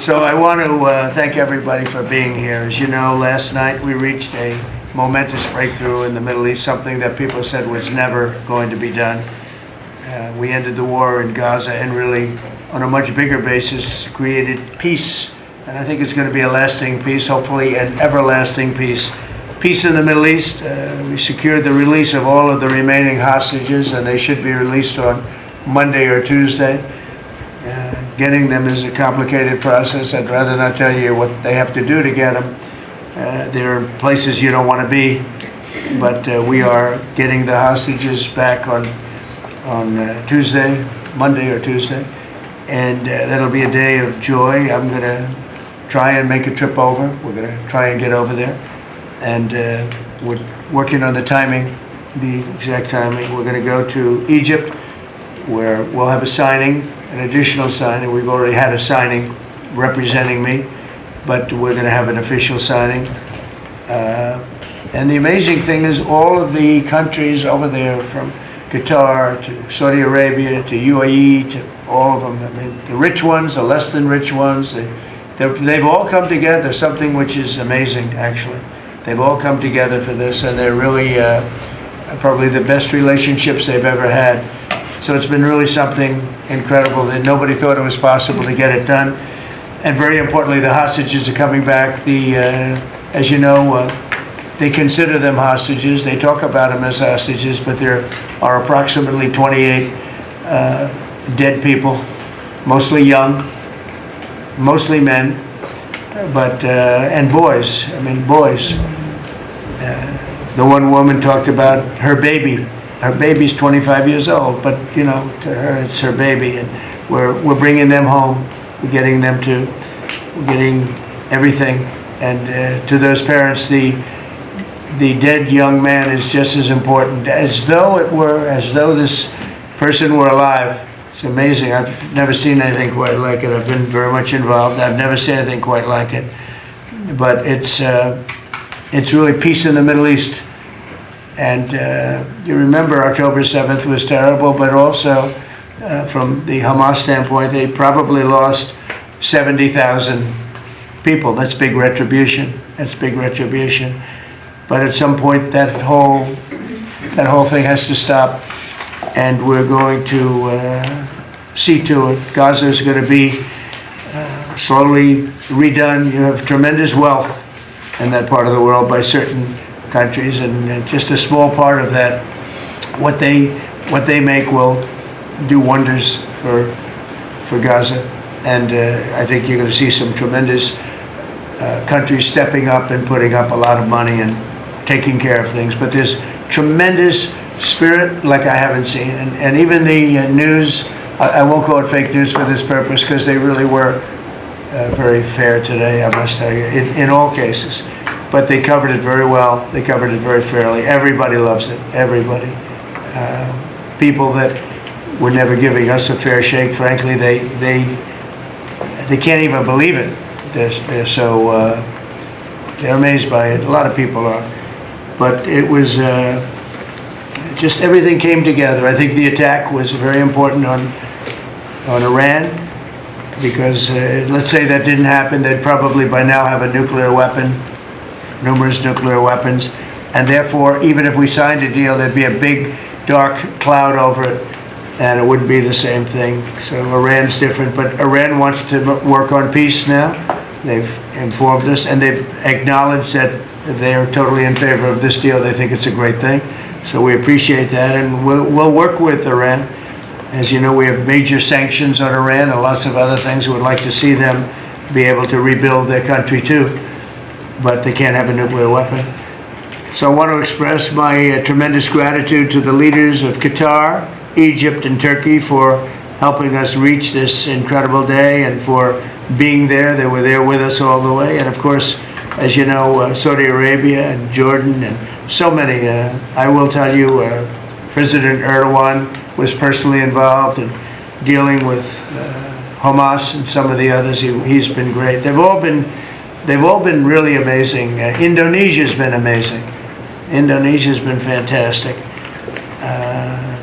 So I want to thank everybody for being here. As you know, last night we reached a momentous breakthrough in the Middle East, something that people said was never going to be done. We ended the war in Gaza and really, on a much bigger basis, created peace. And I think it's going to be a lasting peace, hopefully an everlasting peace. Peace in the Middle East. We secured the release of all of the remaining hostages, and they should be released on Monday or Tuesday. Getting them is a complicated process. I'd rather not tell you what they have to do to get them. There are places you don't want to be, but we are getting the hostages back on Tuesday, Monday or Tuesday, and that'll be a day of joy. I'm going to try and make a trip over. We're going to try and get over there, and we're working on the timing, the exact timing. We're going to go to Egypt, where we'll have a signing, an additional signing. We've already had a signing representing me, but we're going to have an official signing. And the amazing thing is all of the countries over there, from Qatar to Saudi Arabia to UAE to all of them, I mean, the rich ones, the less than rich ones, they've all come together, something which is amazing, actually. They've all come together for this, and they're really probably the best relationships they've ever had. So it's been really something incredible that nobody thought it was possible to get it done. And very importantly, the hostages are coming back. As you know, they consider them hostages. They talk about them as hostages, but there are approximately 28 dead people, mostly young, mostly men, but and boys. I mean, boys. The one woman talked about her baby. Her baby's 25 years old, but you know, to her it's her baby, and we're bringing them home. We're getting everything, and to those parents, the dead young man is just as important, as though this person were alive. It's amazing. I've never seen anything quite like it. I've been very much involved. I've never seen anything quite like it. But it's really peace in the Middle East. And you remember October 7th was terrible, but also from the Hamas standpoint, they probably lost 70,000 people. That's big retribution. That's big retribution. But at some point, that whole thing has to stop, and we're going to see to it. Gaza is going to be slowly redone. You have tremendous wealth in that part of the world by certain countries, and just a small part of that, what they make will do wonders for Gaza. And I think you're going to see some tremendous countries stepping up and putting up a lot of money and taking care of things. But there's tremendous spirit like I haven't seen, and even the news. I won't call it fake news for this purpose, because they really were very fair today, I must tell you, in all cases. But they covered it very well. They covered it very fairly. Everybody loves it. Everybody. People that were never giving us a fair shake, frankly, they can't even believe it. They're so they're amazed by it. A lot of people are. But it was just everything came together. I think the attack was very important on Iran, because let's say that didn't happen, they'd probably by now have a nuclear weapon. Numerous nuclear weapons, and therefore, even if we signed a deal, there'd be a big dark cloud over it, and it wouldn't be the same thing. So Iran's different, but Iran wants to work on peace now. They've informed us, and they've acknowledged that they're totally in favor of this deal. They think it's a great thing, so we appreciate that, and we'll work with Iran. As you know, we have major sanctions on Iran and lots of other things. We would like to see them be able to rebuild their country too, but they can't have a nuclear weapon. So I want to express my tremendous gratitude to the leaders of Qatar, Egypt, and Turkey for helping us reach this incredible day and for being there. They were there with us all the way. And of course, as you know, Saudi Arabia and Jordan and so many. I will tell you, President Erdogan was personally involved in dealing with Hamas and some of the others. He's been great. They've all been really amazing. Indonesia's been amazing. Indonesia's been fantastic.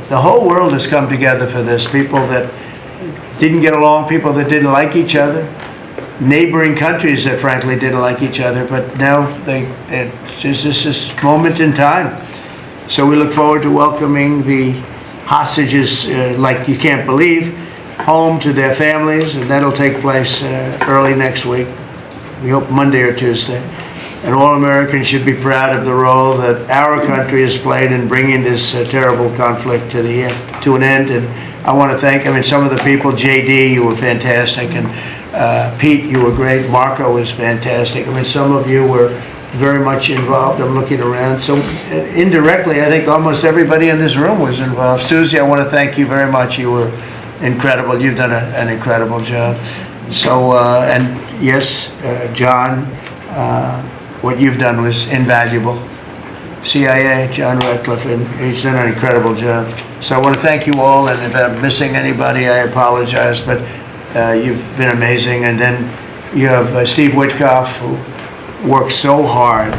The whole world has come together for this. People that didn't get along, people that didn't like each other, neighboring countries that frankly didn't like each other, but now it's just this moment in time. So we look forward to welcoming the hostages, like you can't believe, home to their families, and that'll take place early next week. We hope Monday or Tuesday. And all Americans should be proud of the role that our country has played in bringing this terrible conflict to an end. And I want to thank, some of the people, JD, you were fantastic, and Pete, you were great. Marco was fantastic. Some of you were very much involved. I'm looking around. So indirectly, I think almost everybody in this room was involved. Susie, I want to thank you very much. You were incredible. You've done an incredible job. So, and yes, John, what you've done was invaluable. CIA, John Ratcliffe, and he's done an incredible job. So I want to thank you all, and if I'm missing anybody, I apologize, but you've been amazing. And then you have Steve Witkoff, who worked so hard